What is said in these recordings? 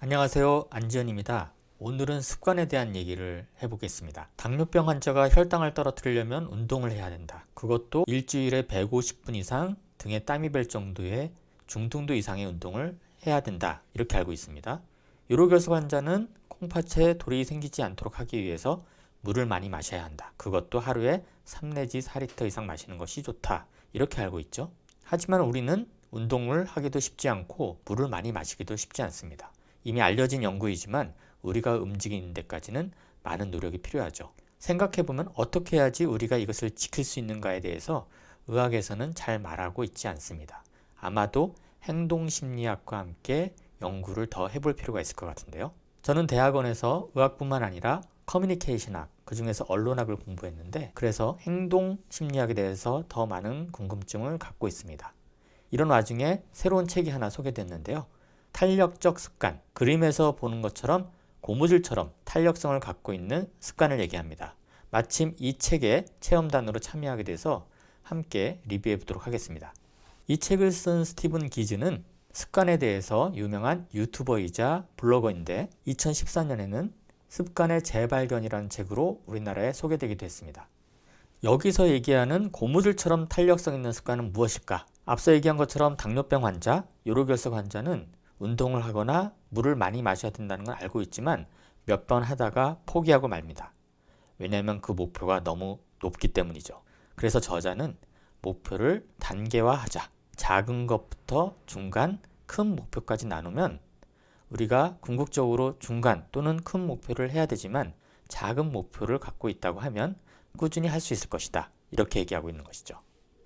안녕하세요. 안지현입니다. 오늘은 습관에 대한 얘기를 해보겠습니다. 당뇨병 환자가 혈당을 떨어뜨리려면 운동을 해야 된다. 그것도 일주일에 150분 이상 등에 땀이 별 정도의 중등도 이상의 운동을 해야 된다. 이렇게 알고 있습니다. 요로결석 환자는 콩팥에 돌이 생기지 않도록 하기 위해서 물을 많이 마셔야 한다. 그것도 하루에 3 내지 4리터 이상 마시는 것이 좋다. 이렇게 알고 있죠. 하지만 우리는 운동을 하기도 쉽지 않고 물을 많이 마시기도 쉽지 않습니다. 이미 알려진 연구이지만 우리가 움직이는 데까지는 많은 노력이 필요하죠. 생각해보면 어떻게 해야지 우리가 이것을 지킬 수 있는가에 대해서 의학에서는 잘 말하고 있지 않습니다. 아마도 행동심리학과 함께 연구를 더 해볼 필요가 있을 것 같은데요. 저는 대학원에서 의학뿐만 아니라 커뮤니케이션학, 그 중에서 언론학을 공부했는데 그래서 행동심리학에 대해서 더 많은 궁금증을 갖고 있습니다. 이런 와중에 새로운 책이 하나 소개됐는데요. 탄력적 습관, 그림에서 보는 것처럼 고무줄처럼 탄력성을 갖고 있는 습관을 얘기합니다. 마침 이 책의 체험단으로 참여하게 돼서 함께 리뷰해 보도록 하겠습니다. 이 책을 쓴 스티븐 기즈는 습관에 대해서 유명한 유튜버이자 블로거인데 2014년에는 습관의 재발견이라는 책으로 우리나라에 소개되기도 했습니다. 여기서 얘기하는 고무줄처럼 탄력성 있는 습관은 무엇일까? 앞서 얘기한 것처럼 당뇨병 환자, 요로결석 환자는 운동을 하거나 물을 많이 마셔야 된다는 걸 알고 있지만 몇 번 하다가 포기하고 맙니다. 왜냐하면 그 목표가 너무 높기 때문이죠. 그래서 저자는 목표를 단계화하자. 작은 것부터 중간, 큰 목표까지 나누면 우리가 궁극적으로 중간 또는 큰 목표를 해야 되지만 작은 목표를 갖고 있다고 하면 꾸준히 할 수 있을 것이다. 이렇게 얘기하고 있는 것이죠.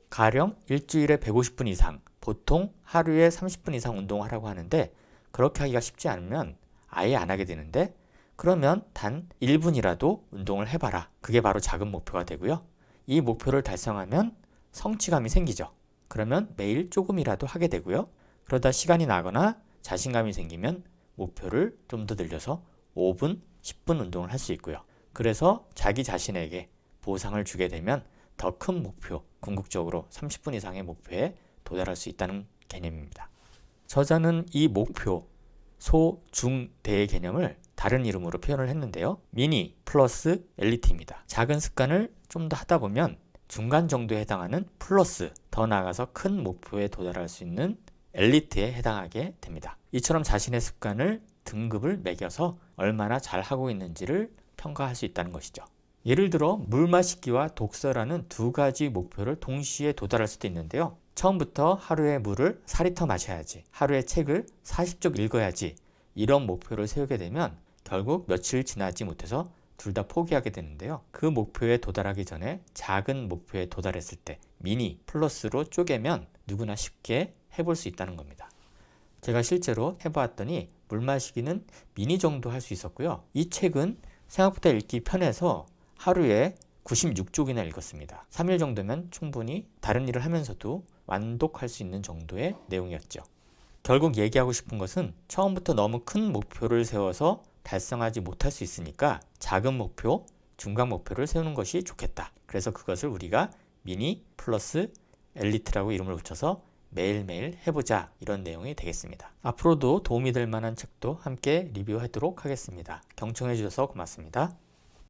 가령 일주일에 150분 이상, 보통 하루에 30분 이상 운동하라고 하는데 그렇게 하기가 쉽지 않으면 아예 안 하게 되는데 그러면 단 1분이라도 운동을 해봐라. 그게 바로 작은 목표가 되고요. 이 목표를 달성하면 성취감이 생기죠. 그러면 매일 조금이라도 하게 되고요. 그러다 시간이 나거나 자신감이 생기면 목표를 좀 더 늘려서 5분, 10분 운동을 할 수 있고요. 그래서 자기 자신에게 보상을 주게 되면 더 큰 목표, 궁극적으로 30분 이상의 목표에 도달할 수 있다는 개념입니다. 저자는 이 목표, 소, 중, 대의 개념을 다른 이름으로 표현을 했는데요. 미니 플러스 엘리트입니다. 작은 습관을 좀 더 하다 보면 중간 정도에 해당하는 플러스, 더 나아가서 큰 목표에 도달할 수 있는 엘리트에 해당하게 됩니다. 이처럼 자신의 습관을 등급을 매겨서 얼마나 잘 하고 있는지를 평가할 수 있다는 것이죠. 예를 들어 물 마시기와 독서라는 두 가지 목표를 동시에 도달할 수도 있는데요. 처음부터 하루에 물을 4리터 마셔야지, 하루에 책을 40쪽 읽어야지 이런 목표를 세우게 되면 결국 며칠 지나지 못해서 둘 다 포기하게 되는데요. 그 목표에 도달하기 전에 작은 목표에 도달했을 때 미니 플러스로 쪼개면 누구나 쉽게 해볼 수 있다는 겁니다. 제가 실제로 해보았더니 물 마시기는 미니 정도 할 수 있었고요. 이 책은 생각보다 읽기 편해서 하루에 96쪽이나 읽었습니다. 3일 정도면 충분히 다른 일을 하면서도 완독할 수 있는 정도의 내용이었죠. 결국 얘기하고 싶은 것은 처음부터 너무 큰 목표를 세워서 달성하지 못할 수 있으니까 작은 목표, 중간 목표를 세우는 것이 좋겠다. 그래서 그것을 우리가 미니 플러스 엘리트라고 이름을 붙여서 매일매일 해보자, 이런 내용이 되겠습니다. 앞으로도 도움이 될 만한 책도 함께 리뷰하도록 하겠습니다. 경청해 주셔서 고맙습니다.